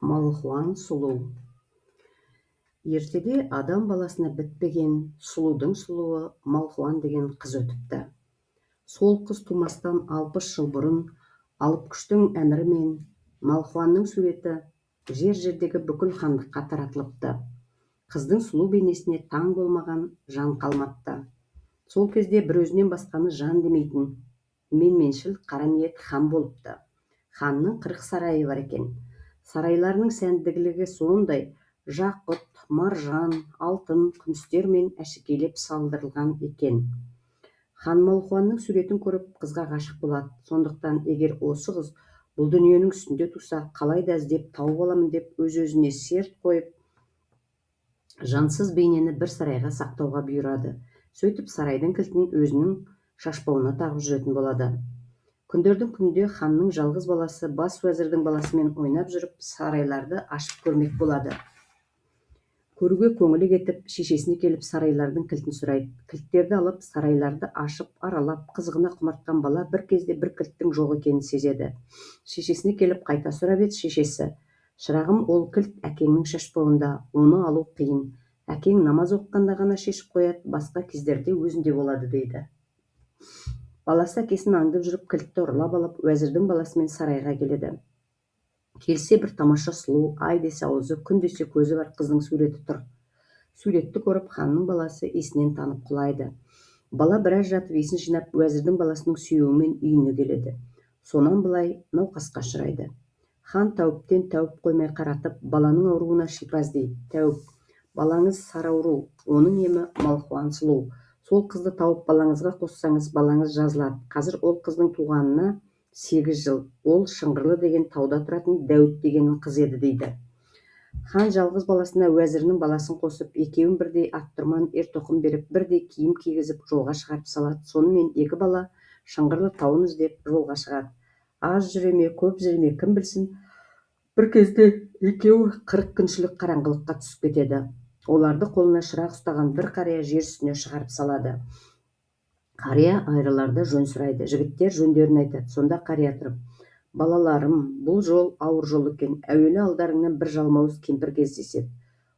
Малхуан сұлу. Ертеде адам баласына бітпеген сұлудың сұлуы Малхуан деген қыз өтіпті. Сол қыз тумастан 60 жыл бұрын алып күштің әмірімен Малхуанның суреті жер-жердегі бүкіл хандыққа таратылыпты. Қыздың сұлу бейнесіне таң болмаған жан қалмапты. Сол кезде бір өзінен басқаны жан демейтін менменшіл қара ниет хан болыпты. Ханның 40 сарайы бар екен. Сарайларының сәндігілігі сондай жақұт, маржан, алтын, күмістермен әшекейлеп салдырылған екен. Хан Малхуанның суретін көріп қызға ғашық болады. Сондықтан егер осы қыз бұл дүниенің үстінде туса, қалайда іздеп тауып аламын деп өз-өзіне серт қойып, жансыз бейнені бір сарайға сақтауға бұйырады. Сөйтіп сарайдың кілтін өзінің шашбауына тағып жүретін болады. Күндердің күнінде ханның жалғыз баласы бас уәзірдің баласымен ойнап жүріп, сарайларды ашып көрмек болады. Көруге көңілі кетіп, шешесіне келіп сарайлардың кілтін сұрайды. Кілттерді алып, сарайларды ашып, аралап, қызығына құмартқан бала бір кезде бір кілттің жоқ екенін сезеді. Шешесіне келіп қайта сұрап еді, шешесі: «Шырағым, ол кілт әкеңнің шашбауында, оны алу қиын. Әкең намаз оқығанда ғана шешіп қояды, басқа кездерде өзінде болады» дейді. Баласы әкесін аңдып жүріп, кілтті ұрлап алып, уәзірдің баласымен сарайға келеді. Келсе бір тамаша сұлу, ай десе аузы, күн десе көзі бар қыздың суреті тұр. Суретті көріп, ханның баласы есінен танып құлайды. Бала біраз жатып есін жинап, уәзірдің баласының сүйеуімен үйіне келеді. Сонан былай науқасқа ұшырайды. Хан тәуіптен тәуіп қоймай қаратып, баланың ауруына шипа іздейді. Тәуіп: «Балаңыз сары ауру, оның емі Малхуан сұлу. Сол қызды тауып балаңызға қоссаңыз, балаңыз жазылады. Қазір ол қыздың туғанына 8 жыл. Ол Шыңғырлы деген тауда тұратын Дәуіт дегеннің қызы еді» дейді. Хан жалғыз баласына уәзірінің баласын қосып, екеуін бірдей аттұрман ертоқым беріп, бірдей киім кигізіп жолға шығарып салады. Сонымен екі бала Шыңғырлы тауын іздеп жолға шығады. Аз жүре ме, көп жүре ме, кім білсін, бір кезде екеуі 40 күншілік қараңғылыққа түсіп кетеді. Оларды қолына шырақ ұстаған бір қария жер үстіне шығарып салады. Қария айрыларда жөн сұрайды. Жігіттер жөндерін айтады. Сонда қария тұрып: «Балаларым, бұл жол ауыр жол екен. Әуелі алдарыңнан бір жалмауыз кемпір кездеседі.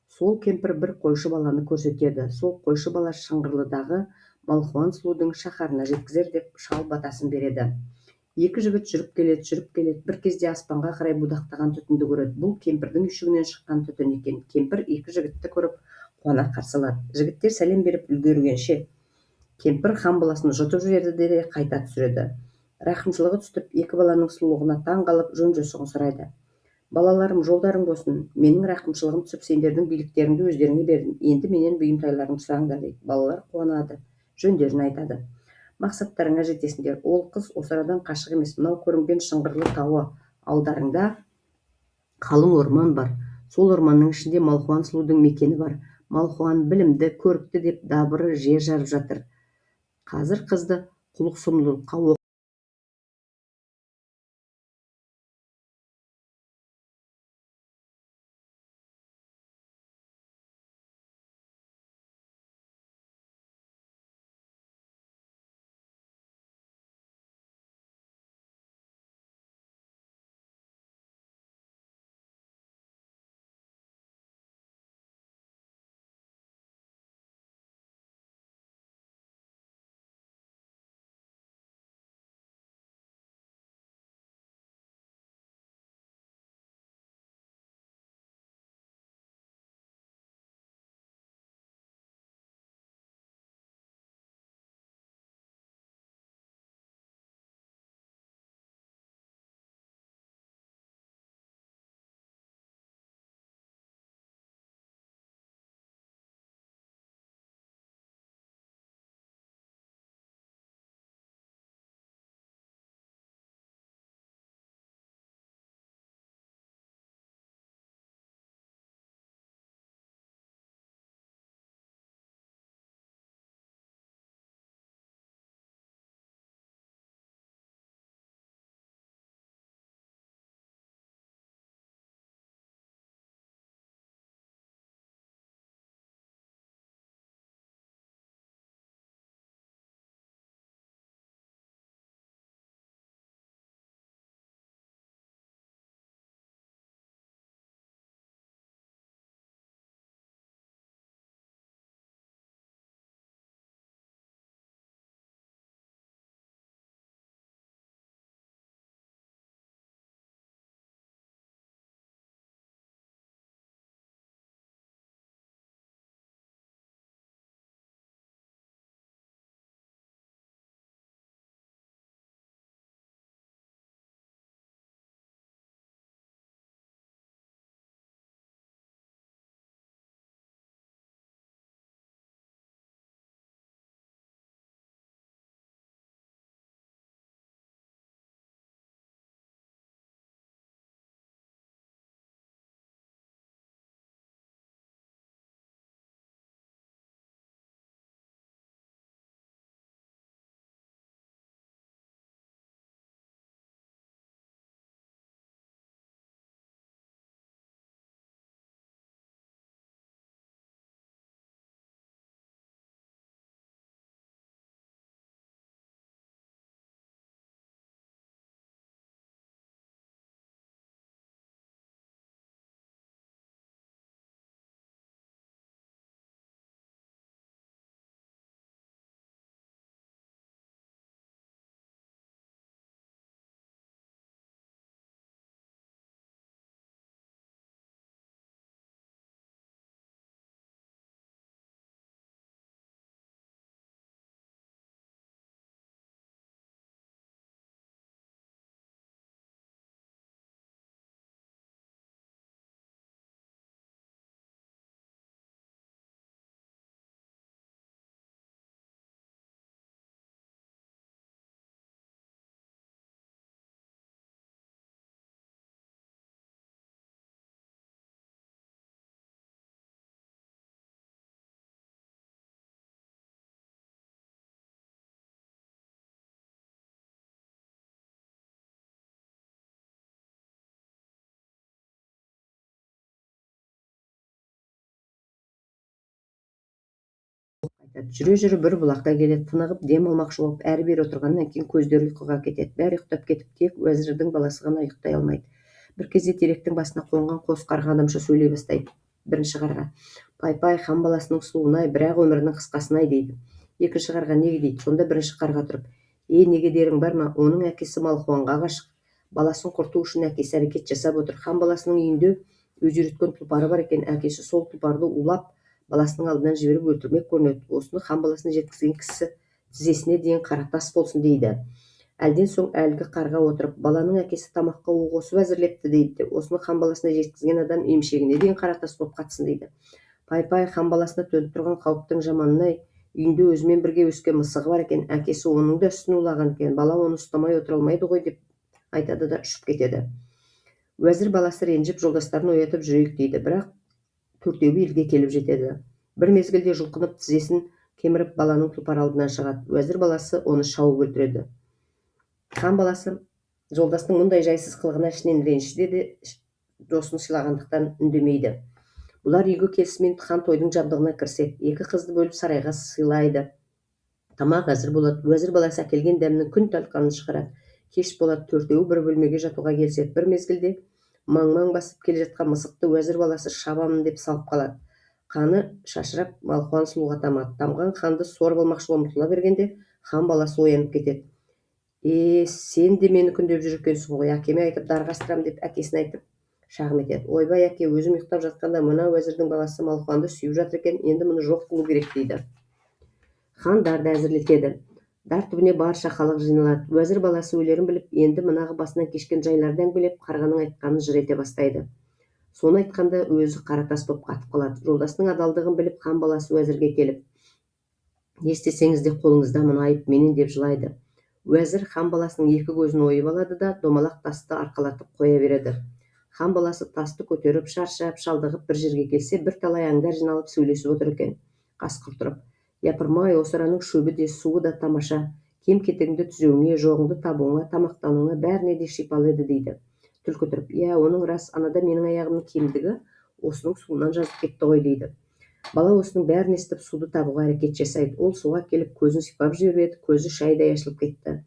Сол кемпір бір қойшы баланы көрсетеді. Сол қойшы бала Шыңғырлыдағы Малхуан сұлудың шаһарына жеткізер» деп шал батасын береді. Екі жігіт жүріп келеді. Бір кезде аспанға қарай будақтаған түтінді көреді. Бұл кемпірдің үйшігінен шыққан түтін екен. Кемпір екі жігітті көріп қуана қарсы алады. Жігіттер сәлем беріп үлгергенше кемпір хан баласын жұтып жіберді де қайта түсіреді. Рақымшылығы түсіп, екі баланың сұлулығына таң қалып, жөн-жосығын сұрайды. «Балаларым, жолдарың болсын. Менің рақымшылығым түсіп, сендердің биліктеріңді өздеріңе бердім. Енді менен бұйымтайларыңды сұраңдар» дейді. Балалар қуанады, жөндерін айтады. «Мақсаттарыңа жетесіңдер. Ол қыз осы арадан қашық емес. Мынау көрінген Шыңғырлы тауы алдарыңда қалың орман бар. Сол орманның ішінде Малхуан сұлудың мекені бар. Малхуан білімді, көрікті» деп дабыры жер жарып жатыр. Қазір қызды құлық сұмдылыққа Жүрө жүрө бір бұлаққа келет, тынығып дем алмақшы болып әрі-бері отырғаннан кейін көздері ұйқыға кетеді. Бәрі ұйықтап кетіп, тек уәзірдің баласы ғана ұйықтай алмайды. Бір кезде теректің басына қонған қос қарға адамша сөйлей бастайды. Бірінші қарға: пай-пай, хан баласының сұлуын-ай, бірақ өмірінің қысқасын-ай дейді. Екінші қарға: неге дейді. Сонда бірінші қарға тұрып: неге дерің бар ма? Оның әкесі Малхуанға ғашық. Баласын құрту үшін әкесі әрекет жасап отыр. Хан баласының үйінде өзі үйреткен тұлпары бар екен. Әкесі сол тұлпарды улап баласының алдынан жіберіп өлтірмек көрінеді. Осыны хан баласына жеткізген кісі тізесіне дейін қара тас болсын дейді. Әлден соң әлгі қарға отырып: баланың әкесі тамаққа у қосып әзірлепті дейді. Осыны хан баласына жеткізген адам емшегіне дейін қара тас болып қатсын дейді. Пай-пай, хан баласына төніп тұрған қауіптің жаманын-ай, үйінде өзімен бірге өскен мысығы бар екен. Әкесі оның да үстін улаған екен. Бала оны ұстамай отыра алмайды ғой деп айтады да ұшып кетеді. Уәзір баласы ренжіп жолдастарын оятып жүрейік дейді, бірақ төртеуі елге келіп жетеді. Бір мезгілде жұлқынып тізесін кеміріп баланың тұлпар алдынан шығады. Уәзір баласы оны шауып өлтіреді. Хан баласы жолдастың мұндай жайсыз қылығына ішінен ренжісе де досын сыйлағандықтан үндемейді. Бұлар үйге келісімен хан тойдың жабдығына кіріседі. Екі қызды бөліп сарайға сыйлайды. Тамақ әзір болады. Уәзір баласы әкелген дәмнің күн талқанын шығарады. Кеш болады, төртеуі бір бөлмеге жатуға келіседі. Бір мезгілде маң-маң басып келе жатқан мысықты уәзір баласы шабамын деп салып қалады. Қаны шашырап Малхуан сұлуға тамады. Тамған қанды сорып алмақшы болып ұмтыла бергенде хан баласы оянып кетеді. Сен де мені күндеп жүр екенсің ғой, әкеме айтып дарға астырам деп әкесіне айтып шағым етеді. Ойбай әке, өзім ұйықтап жатқанда мына уәзірдің баласы Малхуанды сүйіп жатыр екен, енді мұны жоқ қылу керек дейді. Хан дарды әзірлетеді. Дар түбіне барша халық жиналады. Уәзір баласы өлерін біліп, енді мынағы басынан кешкен жайларды әңгімелеп, қарғаның айтқанын жыр ете бастайды. Соны айтқанда өзі қара тас болып қатып қалады. Жолдасының адалдығын біліп, хан баласы уәзірге келіп: не істесеңіз де қолыңызда мына айып менен деп жылайды. Уәзір хан баласының екі көзін ойып алады да домалақ тасты арқалатып қоя береді. Хан баласы тасты көтеріп, шаршап, шалдығып бір жерге келсе, бір талай аңдар жиналып сөйлесіп отыр екен. Қасқыр тұрып: япырмай, осы араның шөбі де суы да тамаша, кем-кетігіңді түзеуіңе, жоғыңды табуыңа, тамақтануыңа бәріне де шипалы еді дейді. Түлкі тұрып: оның рас, анада менің аяғымның кемдігі осының суынан жазып кетті ғой дейді. Бала осының бәрін естіп суды табуға әрекет жасайды. Ол суға келіп көзін сипап жібереді, көзі шайдай ашылып кетті.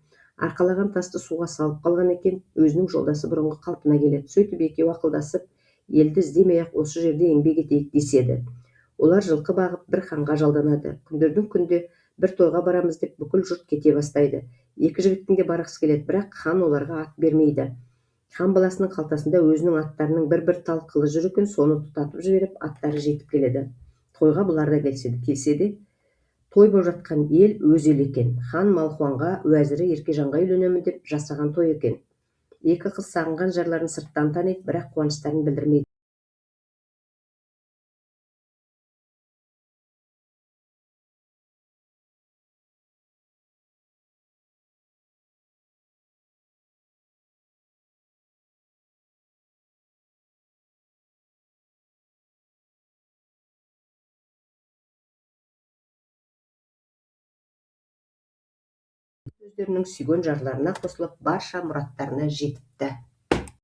Арқалаған тасты суға салып қалған екен, өзінің жолдасы бұрынғы қалпына келеді. Сөйтіп екеуі ақылдасып, елді іздемей-ақ осы жерде еңбек етейік деседі. Олар жылқы бағып бір ханға жалданады. Күндердің күнде бір тойға барамыз деп бүкіл жұрт кете бастайды. Екі жігіттің де барғысы келеді, бірақ хан оларға ат бермейді. Хан баласының қалтасында өзінің аттарының бір тал қылы жүр екен, соны тұтатып жіберіп, аттары жетіп келеді. Тойға бұлар да келсе де, той болып жатқан ел өз ел екен. Хан Малхуанға уәзірі Еркежанға үйленемін деп жасаған той екен. Екі қыз сағынған жарларын сырттан таниды, бірақ қуаныштарын білдірмейді. Өздерінің сүйген жарларына қосылып, барша мұраттарына жетіпті.